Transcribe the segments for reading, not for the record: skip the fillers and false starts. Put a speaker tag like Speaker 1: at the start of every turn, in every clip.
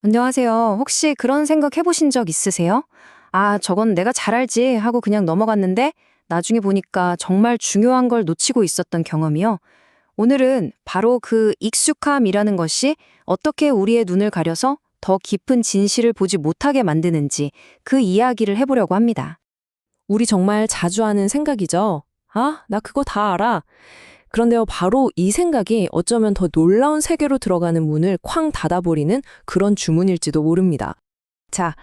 Speaker 1: 안녕하세요. 혹시 그런 생각 해보신 적 있으세요? 아, 저건 내가 잘 알지 하고 그냥 넘어갔는데 나중에 보니까 정말 중요한 걸 놓치고 있었던 경험이요. 오늘은 바로 그 익숙함이라는 것이 어떻게 우리의 눈을 가려서 더 깊은 진실을 보지 못하게 만드는지 그 이야기를 해보려고 합니다.
Speaker 2: 우리 정말 자주 하는 생각이죠. 아, 나 그거 다 알아. 그런데요, 바로 이 생각이 어쩌면 더 놀라운 세계로 들어가는 문을 쾅 닫아버리는 그런 주문일지도 모릅니다.
Speaker 1: 자,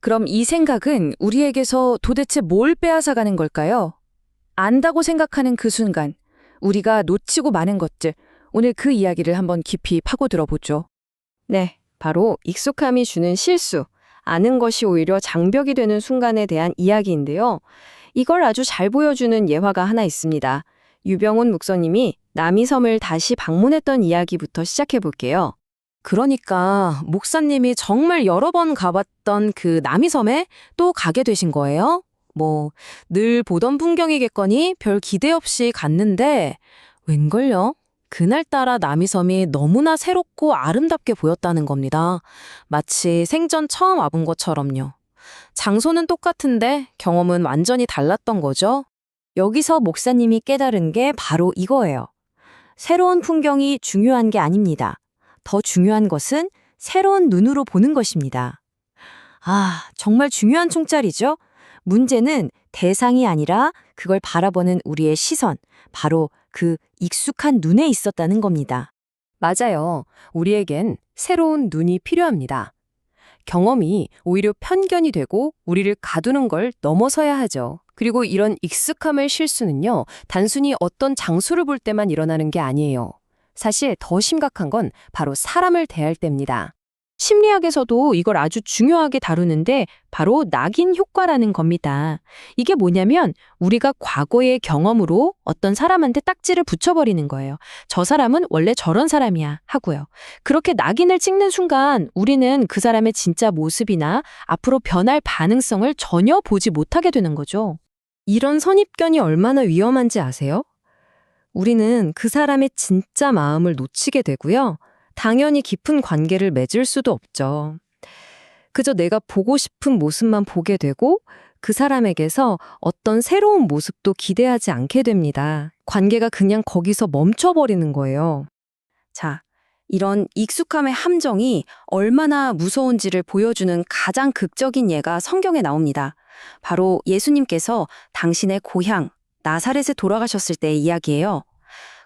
Speaker 1: 그럼 이 생각은 우리에게서 도대체 뭘 빼앗아가는 걸까요? 안다고 생각하는 그 순간, 우리가 놓치고 마는 것들, 오늘 그 이야기를 한번 깊이 파고들어 보죠. 네, 바로 익숙함이 주는 실수, 아는 것이 오히려 장벽이 되는 순간에 대한 이야기인데요. 이걸 아주 잘 보여주는 예화가 하나 있습니다. 유병훈 목사님이 남이섬을 다시 방문했던 이야기부터 시작해 볼게요. 그러니까 목사님이 정말 여러 번 가봤던 그 남이섬에 또 가게 되신 거예요? 뭐, 늘 보던 풍경이겠거니 별 기대 없이 갔는데, 웬걸요? 그날따라 남이섬이 너무나 새롭고 아름답게 보였다는 겁니다. 마치 생전 처음 와본 것처럼요. 장소는 똑같은데 경험은 완전히 달랐던 거죠. 여기서 목사님이 깨달은 게 바로 이거예요. 새로운 풍경이 중요한 게 아닙니다. 더 중요한 것은 새로운 눈으로 보는 것입니다. 아, 정말 중요한 총짤이죠? 문제는 대상이 아니라 그걸 바라보는 우리의 시선, 바로 그 익숙한 눈에 있었다는 겁니다. 맞아요. 우리에겐 새로운 눈이 필요합니다. 경험이 오히려 편견이 되고 우리를 가두는 걸 넘어서야 하죠. 그리고 이런 익숙함의 실수는요, 단순히 어떤 장소를 볼 때만 일어나는 게 아니에요. 사실 더 심각한 건 바로 사람을 대할 때입니다. 심리학에서도 이걸 아주 중요하게 다루는데 바로 낙인 효과라는 겁니다. 이게 뭐냐면 우리가 과거의 경험으로 어떤 사람한테 딱지를 붙여버리는 거예요. 저 사람은 원래 저런 사람이야 하고요. 그렇게 낙인을 찍는 순간 우리는 그 사람의 진짜 모습이나 앞으로 변할 가능성을 전혀 보지 못하게 되는 거죠. 이런 선입견이 얼마나 위험한지 아세요? 우리는 그 사람의 진짜 마음을 놓치게 되고요. 당연히 깊은 관계를 맺을 수도 없죠. 그저 내가 보고 싶은 모습만 보게 되고 그 사람에게서 어떤 새로운 모습도 기대하지 않게 됩니다. 관계가 그냥 거기서 멈춰버리는 거예요. 자, 이런 익숙함의 함정이 얼마나 무서운지를 보여주는 가장 극적인 예가 성경에 나옵니다. 바로 예수님께서 당신의 고향, 나사렛에 돌아가셨을 때의 이야기예요.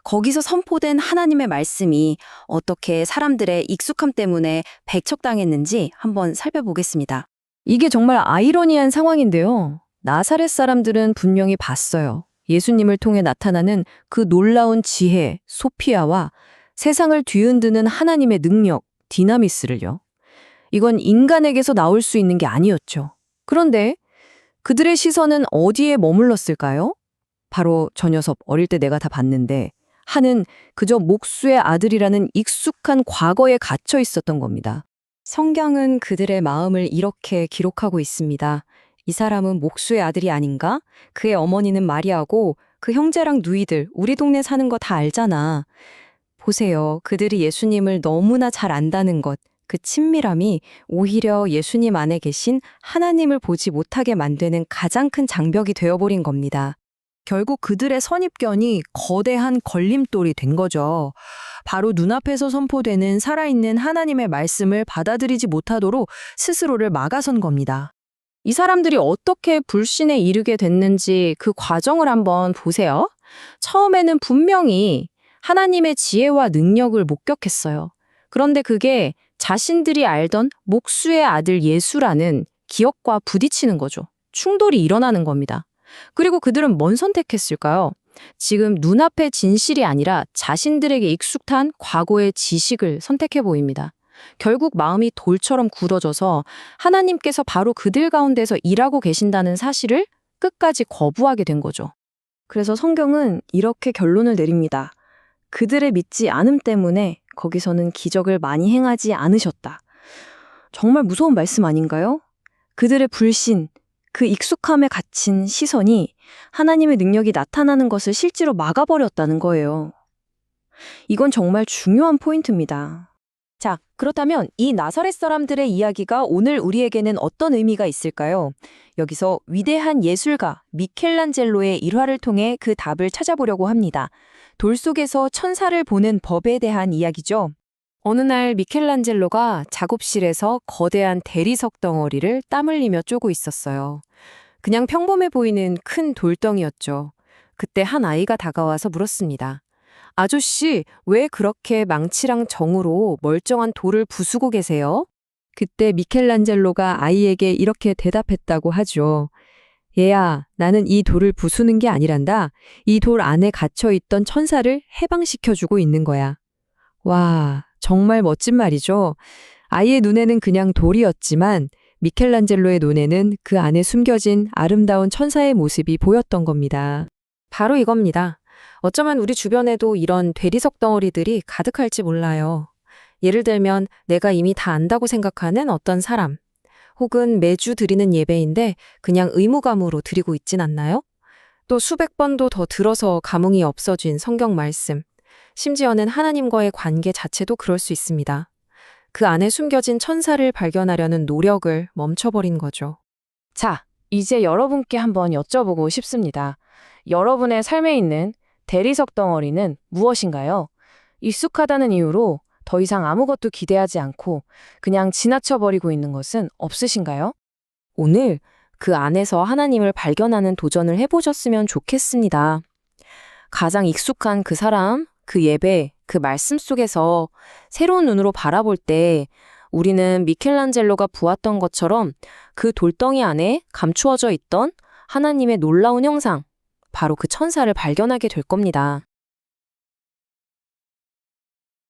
Speaker 1: 거기서 선포된 하나님의 말씀이 어떻게 사람들의 익숙함 때문에 배척당했는지 한번 살펴보겠습니다. 이게 정말 아이러니한 상황인데요. 나사렛 사람들은 분명히 봤어요. 예수님을 통해 나타나는 그 놀라운 지혜, 소피아와 세상을 뒤흔드는 하나님의 능력, 디나미스를요. 이건 인간에게서 나올 수 있는 게 아니었죠. 그런데 그들의 시선은 어디에 머물렀을까요? 바로 저 녀석 어릴 때 내가 다 봤는데 하는 그저 목수의 아들이라는 익숙한 과거에 갇혀 있었던 겁니다. 성경은 그들의 마음을 이렇게 기록하고 있습니다. 이 사람은 목수의 아들이 아닌가? 그의 어머니는 마리아고 그 형제랑 누이들 우리 동네 사는 거 다 알잖아. 보세요. 그들이 예수님을 너무나 잘 안다는 것. 그 친밀함이 오히려 예수님 안에 계신 하나님을 보지 못하게 만드는 가장 큰 장벽이 되어버린 겁니다. 결국 그들의 선입견이 거대한 걸림돌이 된 거죠. 바로 눈앞에서 선포되는 살아있는 하나님의 말씀을 받아들이지 못하도록 스스로를 막아선 겁니다. 이 사람들이 어떻게 불신에 이르게 됐는지 그 과정을 한번 보세요. 처음에는 분명히 하나님의 지혜와 능력을 목격했어요. 그런데 그게 자신들이 알던 목수의 아들 예수라는 기억과 부딪히는 거죠. 충돌이 일어나는 겁니다. 그리고 그들은 뭔 선택했을까요? 지금 눈앞의 진실이 아니라 자신들에게 익숙한 과거의 지식을 선택해 보입니다. 결국 마음이 돌처럼 굳어져서 하나님께서 바로 그들 가운데서 일하고 계신다는 사실을 끝까지 거부하게 된 거죠. 그래서 성경은 이렇게 결론을 내립니다. 그들의 믿지 않음 때문에 거기서는 기적을 많이 행하지 않으셨다. 정말 무서운 말씀 아닌가요? 그들의 불신, 그 익숙함에 갇힌 시선이 하나님의 능력이 나타나는 것을 실제로 막아버렸다는 거예요. 이건 정말 중요한 포인트입니다. 자, 그렇다면 이 나사렛 사람들의 이야기가 오늘 우리에게는 어떤 의미가 있을까요? 여기서 위대한 예술가 미켈란젤로의 일화를 통해 그 답을 찾아보려고 합니다. 돌 속에서 천사를 보는 법에 대한 이야기죠. 어느 날 미켈란젤로가 작업실에서 거대한 대리석 덩어리를 땀 흘리며 쪼고 있었어요. 그냥 평범해 보이는 큰 돌덩이였죠. 그때 한 아이가 다가와서 물었습니다. 아저씨, 왜 그렇게 망치랑 정으로 멀쩡한 돌을 부수고 계세요? 그때 미켈란젤로가 아이에게 이렇게 대답했다고 하죠. 얘야, 나는 이 돌을 부수는 게 아니란다. 이 돌 안에 갇혀있던 천사를 해방시켜주고 있는 거야. 와, 정말 멋진 말이죠. 아이의 눈에는 그냥 돌이었지만 미켈란젤로의 눈에는 그 안에 숨겨진 아름다운 천사의 모습이 보였던 겁니다. 바로 이겁니다. 어쩌면 우리 주변에도 이런 대리석 덩어리들이 가득할지 몰라요. 예를 들면 내가 이미 다 안다고 생각하는 어떤 사람, 혹은 매주 드리는 예배인데 그냥 의무감으로 드리고 있진 않나요? 또 수백 번도 더 들어서 감흥이 없어진 성경 말씀, 심지어는 하나님과의 관계 자체도 그럴 수 있습니다. 그 안에 숨겨진 천사를 발견하려는 노력을 멈춰버린 거죠. 자, 이제 여러분께 한번 여쭤보고 싶습니다. 여러분의 삶에 있는 대리석 덩어리는 무엇인가요? 익숙하다는 이유로 더 이상 아무것도 기대하지 않고 그냥 지나쳐버리고 있는 것은 없으신가요? 오늘 그 안에서 하나님을 발견하는 도전을 해보셨으면 좋겠습니다. 가장 익숙한 그 사람, 그 예배, 그 말씀 속에서 새로운 눈으로 바라볼 때 우리는 미켈란젤로가 보았던 것처럼 그 돌덩이 안에 감추어져 있던 하나님의 놀라운 형상, 바로 그 천사를 발견하게 될 겁니다.